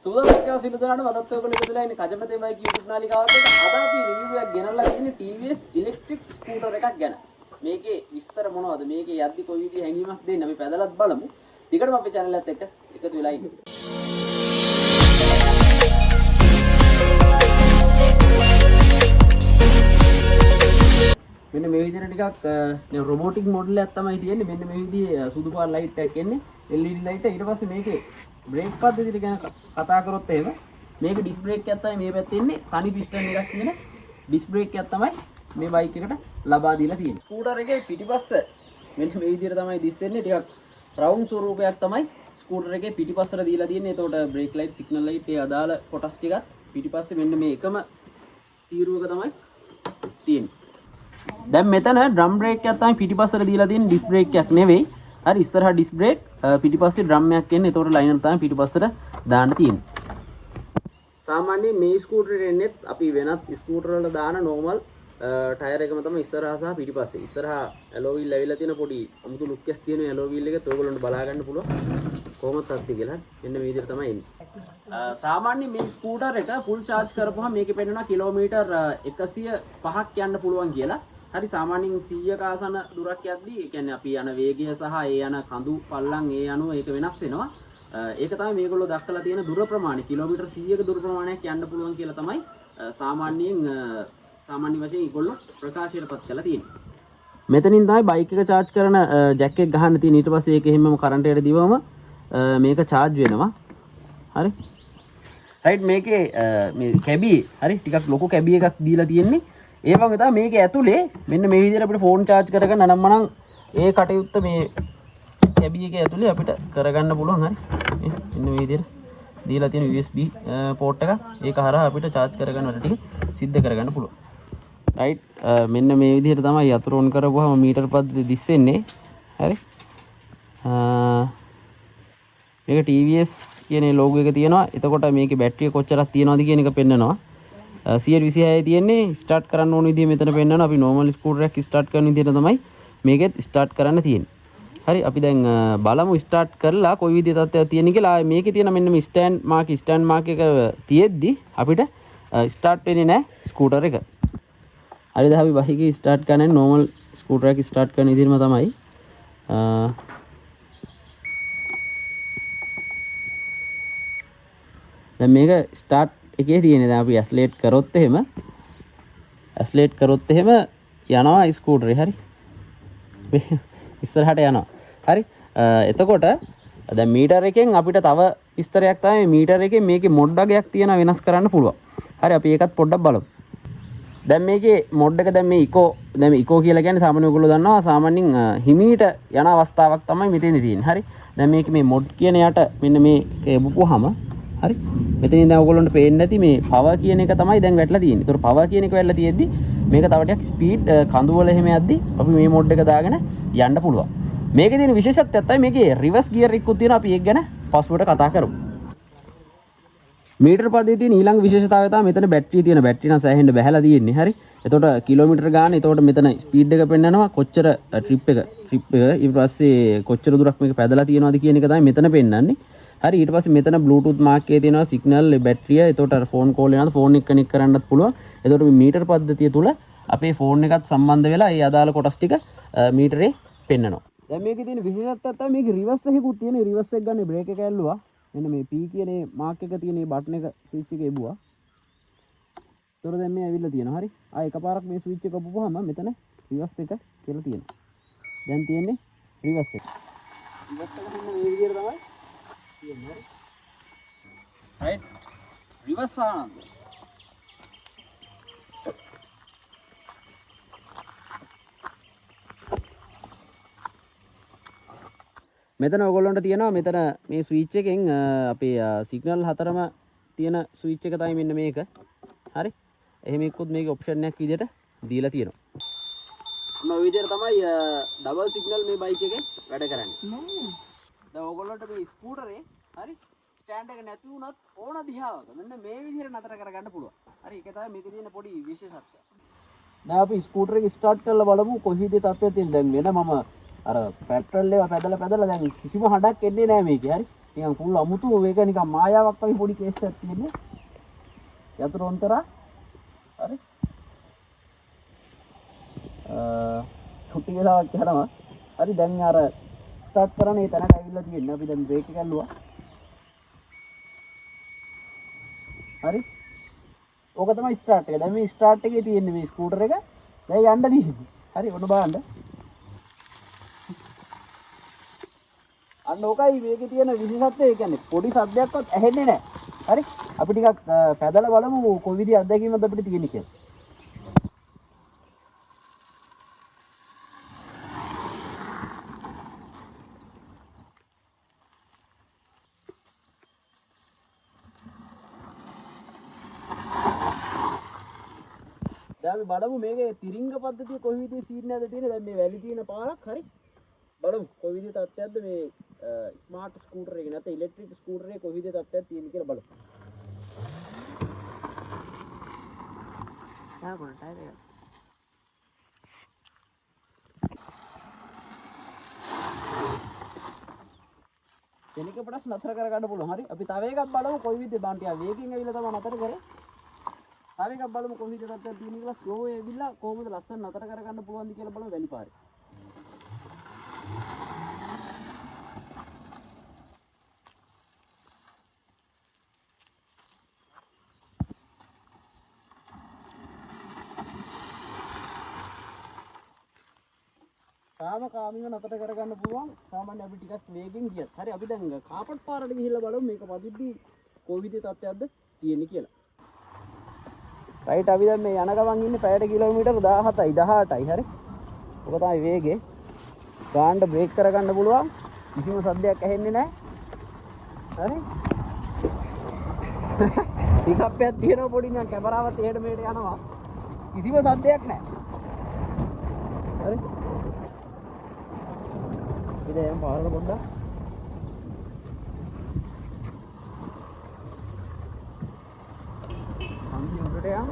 සුවදායකව සිදු කරන මදත් ඔයගොල්ලෝ ඉදලා ඉන්නේ කජමතේ බයික් YouTube නාලිකාවත් එක අද අපි රිවිව් එකක් ගෙනල්ලා තියෙන්නේ TVS ඉලෙක්ට්‍රික් ස්කූටර් එකක් ගැන. මේකේ විස්තර මොනවද? මේකේ යද්දි කොයි විදිහේ හැඟීමක් දෙන්නේ අපි පැදලත් බලමු. ටිකටම අපේ channel එකත් එක්ක එකතු වෙලා ඉන්න. මෙන්න මේ විදිහට ටිකක් රොබෝටික් මොඩල් එකක් තමයි තියෙන්නේ. මෙන්න මේ විදිහේ සුදු පාට ලයිට් එකක් එන්නේ. LED light. ඊට පස්සේ මේකේ බ්‍රේක් පද්ධතිය ගැන කතා කරොත් එහෙම මේක ඩිස්ක් බ්‍රේක් එකක් තමයි මේ පැත්තේ ඉන්නේ. තනි පිස්ටන් එකක් තියෙන ඩිස්ක් බ්‍රේක් එකක් තමයි මේ බයික් එකට ලබා දීලා තියෙන්නේ. ස්කූටර් එකේ පිටිපස්ස මෙන්න මේ විදිහට තමයි දිස්සෙන්නේ. ටිකක් රවුන්ඩ් ස්වරූපයක් තමයි ස්කූටර් එකේ පිටිපස්සට දීලා තියෙන්නේ. එතකොට බ්‍රේක් ලයිට්, සිග්නල් ලයිට් ඒ අදාළ කොටස් ටිකක් පිටිපස්සේ මෙන්න මේ එකම තීරුවක තමයි තියෙන්නේ. දැන් මෙතන ඩ්‍රම් බ්‍රේක් එකක් තමයි පිටිපස්සට දීලා තියෙන්නේ. ඩිස්ක් බ්‍රේක් එකක් නෙවෙයි. හරි ඉස්සරහා ඩිස්ක් බ්‍රේක් පිටිපස්සේ ඩ්‍රම් එකක් එන්නේ. ඒතකොට ලයිනර් තමයි පිටිපස්සට දාන්න තියෙන්නේ. සාමාන්‍යයෙන් මේ ස්කූටරේ එන්නේ අපි වෙනත් ස්කූටර් වල දාන නෝමල් ටයර් එකම තමයි ඉස්සරහා සහ පිටිපස්සේ. ඉස්සරහා ඇලෝ වීල් ඇවිල්ලා තියෙන පොඩි අමුතු ලුක් එකක් තියෙන ඇලෝ වීල් එකත් ඔයගොල්ලන්ට බලා ගන්න පුළුවන්. කොහොමද තත්ති කියලා. මෙන්න මේ විදිහට තමයි එන්නේ. සාමාන්‍යයෙන් මේ ස්කූටර් එක ෆුල් charge කරපුවහම මේකේ පෙන්නනවා කිලෝමීටර් 105ක් යන්න පුළුවන් කියලා. හරි සාමාන්‍යයෙන් 100ක ආසන දුරක් යද්දී ඒ කියන්නේ අපි යන වේගය සහ ඒ යන කඳු පල්ලම් ඒ අනුව ඒක වෙනස් වෙනවා. ඒක තමයි මේගොල්ලෝ දක්වලා තියෙන දුර ප්‍රමාණය. කිලෝමීටර් 100ක දුර ප්‍රමාණයක් යන්න පුළුවන් කියලා තමයි සාමාන්‍ය වශයෙන් ඒගොල්ලෝ ප්‍රකාශයටපත් කරලා තියෙන්නේ. මෙතනින් තමයි බයික් එක charge කරන ජැක් එක ගහන්න තියෙන. ඊට පස්සේ ඒක හැමම කරන්ට් එකට දීවම මේක charge වෙනවා. හරි. රයිට් මේකේ මේ කැබි හරි ටිකක් ලොකු කැබි එකක් දීලා තියෙන්නේ. ඒ වගේ තමයි මේක ඇතුලේ මෙන්න මේ විදිහට අපිට ෆෝන් charge කරගන්න අනම්මනම් ඒ කටයුත්ත මේ කැබි එකේ ඇතුලේ අපිට කරගන්න පුළුවන්. හරි මෙන්න මේ විදිහට දීලා තියෙන USB port එක ඒක හරහා අපිට charge කරගන්න වැඩ ටික සිද්ධ කරගන්න පුළුවන්. රයිට් මෙන්න මේ විදිහට තමයි යතුරු ඔන් කරපුවාම මීටර් පද්ධතිය දිස්සෙන්නේ. හරි මේක TVS කියන ලෝගෝ එක තියෙනවා. එතකොට මේකේ බැටරිය කොච්චරක් තියෙනවද කියන එක පෙන්නනවා. 126 තියෙන්නේ ස්ටාර්ට් කරන්න ඕන විදිහ මෙතන පෙන්නනවා. අපි නෝමල් ස්කූටර් එකක් ස්ටාර්ට් කරන විදිහට තමයි මේකෙත් ස්ටාර්ට් කරන්න තියෙන්නේ. හරි අපි දැන් බලමු ස්ටාර්ට් කරලා කොයි විදිහේ තත්ත්වයක් තියෙන කියලා. මේකේ තියෙන මෙන්න මේ ස්ටෑන්ඩ් මාක් එක තියෙද්දි අපිට ස්ටාර්ට් වෙන්නේ නැහැ ස්කූටර් එක. හරිද අපි බයික් ස්ටාර්ට් කරන්නේ නෝමල් ස්කූටර් එක ස්ටාර්ට් කරන විදිහම තමයි. දැන් මේක ස්ටාර්ට් එකේ තියෙන්නේ. දැන් අපි ඇස්ලේට් කරොත් එහෙම යනවා ස්කූටරේ. හරි ඉස්සරහට යනවා. හරි එතකොට දැන් මීටර් එකෙන් අපිට තව විස්තරයක් තමයි මීටර් එකෙන් මේකේ මොඩ් වගේක් තියෙනවා වෙනස් කරන්න පුළුවන්. හරි අපි ඒකත් පොඩ්ඩක් බලමු. දැන් මේකේ මොඩ් එක දැන් මේ ඉකෝ කියලා කියන්නේ සාමාන්‍යයෙන් ඔයගොල්ලෝ දන්නවා සාමාන්‍යයෙන් හිමීට යන අවස්ථාවක් තමයි මෙතෙන්දි තියෙන්නේ. හරි දැන් මේකේ මේ මොඩ් කියන යට මෙන්න මේක එබුවාම හරි මෙතනින් දැන් ඔයගොල්ලන්ට පේන්නේ නැති මේ පවර් කියන එක තමයි දැන් වැටලා තියෙන්නේ. ඒතකොට පවර් කියන එක වැටලා තියෙද්දි මේක තව ටිකක් ස්පීඩ් කඳු වල එහෙම යද්දි අපි මේ මොඩ් එක දාගෙන යන්න පුළුවන්. මේකේ තියෙන විශේෂත්වයක් තමයි මේකේ රිවර්ස් ගියර් එකකුත් තියෙනවා. අපි ඒක ගැන පස්සුවට කතා කරමු. මීටර් පදේ තියෙන ඊළඟ විශේෂතාවය තමයි මෙතන බැටරිය තියෙන. බැටරිය නම් සෑහෙන්න බැහැලා තියෙන්නේ. හරි එතකොට කිලෝමීටර් ගාන එතකොට මෙතන ස්පීඩ් එක පෙන්නනවා කොච්චර ට්‍රිප් එක ඊට පස්සේ කොච්චර දුරක් මේක පැදලා තියෙනවද කියන එක තමයි මෙතන පෙන්නන්නේ. හරි ඊට පස්සේ මෙතන බ්ලූටූත් මාක් එකේ තියෙනවා සිග්නල් බැටරිය. එතකොට අර ෆෝන් කෝල් එනවාද ෆෝන් එක කනෙක්ට් කරන්නත් පුළුවන්. එතකොට මේ මීටර් පද්ධතිය තුල අපේ ෆෝන් එකත් සම්බන්ධ වෙලා ඒ අදාළ කොටස් ටික මීටරේ පෙන්නනවා. දැන් මේකේ තියෙන විශේෂත්වයක් තමයි මේකේ රිවර්ස් එකකුත් තියෙන. රිවර්ස් එක ගන්න බ්‍රේක් එක ඇල්ලුවා. මෙන්න මේ P කියන මාක් එක තියෙන මේ බටන් එක ස්විච් එක එබුවා. ඒතර දැන් මේ ඇවිල්ලා තියෙනවා. හරි ආ එකපාරක් මේ ස්විච් එක ඔබපුවාම මෙතන රිවර්ස් එක කියලා තියෙනවා. දැන් තියෙන්නේ රිවර්ස් එක. රිවර්ස් එක මෙන්න මේ විදිහට තමයි තියෙන්නේ. රයිට් රිවර්ස් ආනන්ද මෙතන ඔයගොල්ලන්ට තියෙනවා මෙතන මේ ස්විච් එකෙන් අපේ සිග්නල් හතරම තියෙන ස්විච් එක තමයි මෙන්න මේක. හරි එහෙම එක්කුත් මේකේ ඔප්ෂන් එකක් විදිහට දීලා තියෙනවා. මේ විදිහට තමයි ඩබල් සිග්නල් මේ බයික් එකේ වැඩ කරන්නේ. දැන් ඔයගොල්ලන්ට මේ ස්කූටරේ හරි ස්ටෑන්ඩ් එක නැති වුණත් ඕන දිහාවක මෙන්න මේ විදිහට නතර කරගන්න පුළුවන්. හරි ඒක තමයි මේකේ තියෙන පොඩි විශේෂත්වය. දැන් අපි ස්කූටර් එක ස්ටාර්ට් කරලා බලමු කොහේද තත්ත්වය තියෙන්නේ. දැන් වෙන මම අර පෙට්‍රල් එක පැදලා දැන් කිසිම හඬක් එන්නේ නැහැ මේකේ. හරි නිකන් ෆුල් අමුතු ඒක නිකන් මායාවක් වගේ පොඩි කේස් එකක් තියෙන්නේ. යතුරු ඔන්තරා හරි. චුට්ටි වෙලාවක් යනවා. හරි දැන් අර ස්ටාර්ට් කරන ඒ තැනට ඇවිල්ලා තියෙන්නේ. අපි දැන් බ්‍රේක් එක ගන්නවා. හරි. ඕක තමයි ස්ටාර්ට් එක. දැන් මේ ස්ටාර්ට් එකේ තියෙන්නේ මේ ස්කූටර් එක. දැන් යන්න දීන්නේ. හරි ඔන්න බලන්න. අන්න ඕකයි මේකේ තියෙන විශේෂත්වය. ඒ කියන්නේ පොඩි සද්දයක්වත් ඇහෙන්නේ නැහැ. හරි. අපි ටිකක් පැදලා බලමු කොයි විදිහ අත්දැකීමක්ද අපිට තියෙන්නේ කියලා. දැන් අපි බලමු මේකේ තිරිංග පද්ධතිය කොයි විදිහේ සීන් එකද තියෙන්නේ. දැන් මේ වැලි තියෙන පාරක් හරි. බලමු කොයි විදිහේ තත්ත්වයක්ද මේ ස්මාර්ට් ස්කූටර් එක නැත්නම් ඉලෙක්ට්‍රික් ස්කූටර් එක කොයි විදිහේ තත්ත්වයක් තියෙන්නේ කියලා බලමු. යා කොන ටයර් එක. කෙනෙක් පොඩ්ඩක් නතර කර ගන්න පුළුවන්. හරි. අපි තව එකක් බලමු කොයි විදිහේ බාන්ටිය වේගින් ඇවිල්ලා තමයි නතර කරේ. තව එකක් බලමු කොයි විදිහේ තත්ත්වයක් තියෙන්නේ කියලා ස්ලෝ ඇවිල්ලා කොහොමද ලස්සන නතර කර ගන්න පුළුවන්ද කියලා බලමු වැලි පාරේ. සාමකාමීව නතර කරගන්න පුළුවන්. සාමාන්‍ය අපි ටිකක් වේගෙන් ගියත්. හරි අපි දැන් කාපට් පාරට ගිහිල්ලා බලමු මේක පදිද්දි කොයි විදිහේ තත්ත්වයක්ද තියෙන්නේ කියලා. රයිට් අපි දැන් මේ යන ගමන් ඉන්නේ පැයට කිලෝමීටර් 17යි 18යි හරි. ඔක තමයි වේගේ. ගාන්න බ්‍රේක් කරගන්න පුළුවන්. කිසිම සද්දයක් ඇහෙන්නේ නැහැ. හරි. පිකප් එකක් තියෙනවා පොඩි නිකන් කැමරාවත් එහෙට මෙහෙට යනවා. කිසිම සද්දයක් නැහැ. හරි. ඉතින් පාරවල පොඩ්ඩක් අන්තිම උඩට යන්න.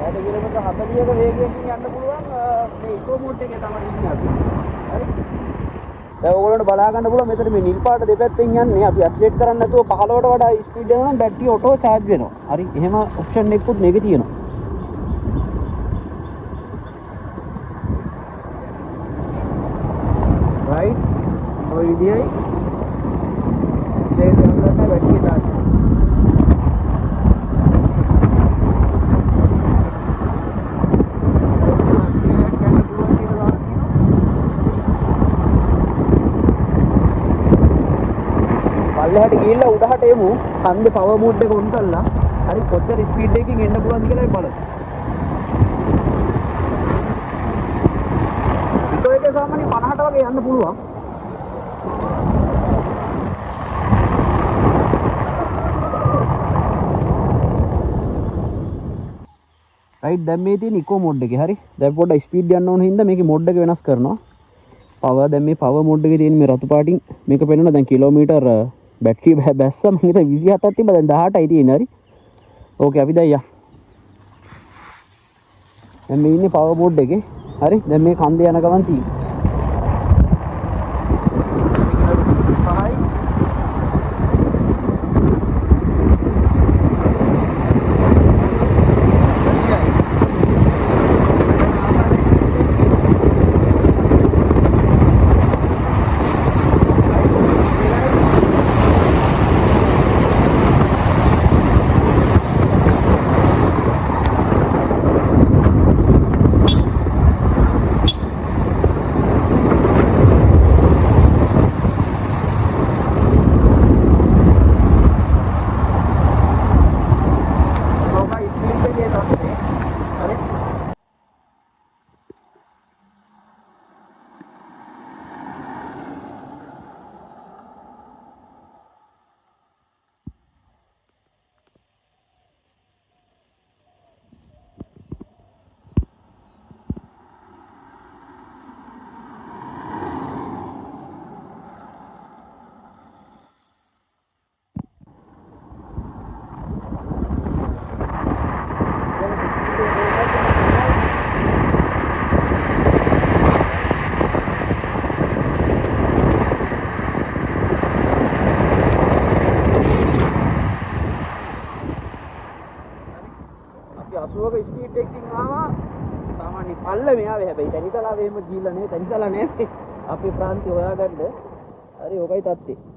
ආයෙත් කිලෝමීටර් 40ක වේගයකින් යන්න පුළුවන් මේ ඉකෝ මෝඩ් එකේ තමයි ඉන්නේ අපි. හරි. දැන් ඔයගොල්ලන්ට බලා ගන්න පුළුවන් මෙතන මේ නිල් පාට දෙපැත්තෙන් යන්නේ. අපි ඇක්සලරේට් කරන්නේ නැතුව 15ට වඩා ස්පීඩ් යනවා නම් බැටරිය ඔටෝ charge වෙනවා. හරි. එහෙම ඔප්ෂන් එකකුත් මේකේ තියෙනවා. right ඔය විදියයි ස්ලේට් ගන්න බැටරිය charge වෙනවා. පල්ලෙහාට ගිහිල්ලා උඩහට එමු. හන්දේ පවර් මෝඩ් එක ඔන් කරලා හරි කොච්චර ස්පීඩ් එකකින් එන්න පුළුවන්ද කියලා බලමු. ඒක සාමාන්‍ය 50ට වගේ යන්න පුළුවන්. රයිට් දැන් මේ තියෙන ඉකෝ මෝඩ් එකේ හරි. දැන් පොඩ්ඩක් ස්පීඩ් යන්න ඕන හින්දා මේකේ මෝඩ් එක වෙනස් කරනවා. පවර් දැන් මේ පවර් මෝඩ් එකේ තියෙන මේ රතු පාටින් මේක පෙන්වනවා දැන් කිලෝමීටර් බැටරි බැස්ස මම හිතා 27ක් තිබ්බා දැන් 18යි තියෙන්නේ හරි. ඕකේ අපි දැන් යන්න. දැන් මේ ඉන්නේ පවර් මෝඩ් එකේ. හරි දැන් මේ කන්දේ යන ගමන් තියෙන්නේ. ඕක ස්පීඩ් එකකින් ආවා සාමාන්‍ය පල්ල මෙයාවේ හැබැයි තනිතලාව එහෙම ගිහිල්ලා නෙවෙයි තනිතලා නෑ අපේ ප්‍රාන්තේ හොයාගන්න හරි ඕකයි තත්ත්වේ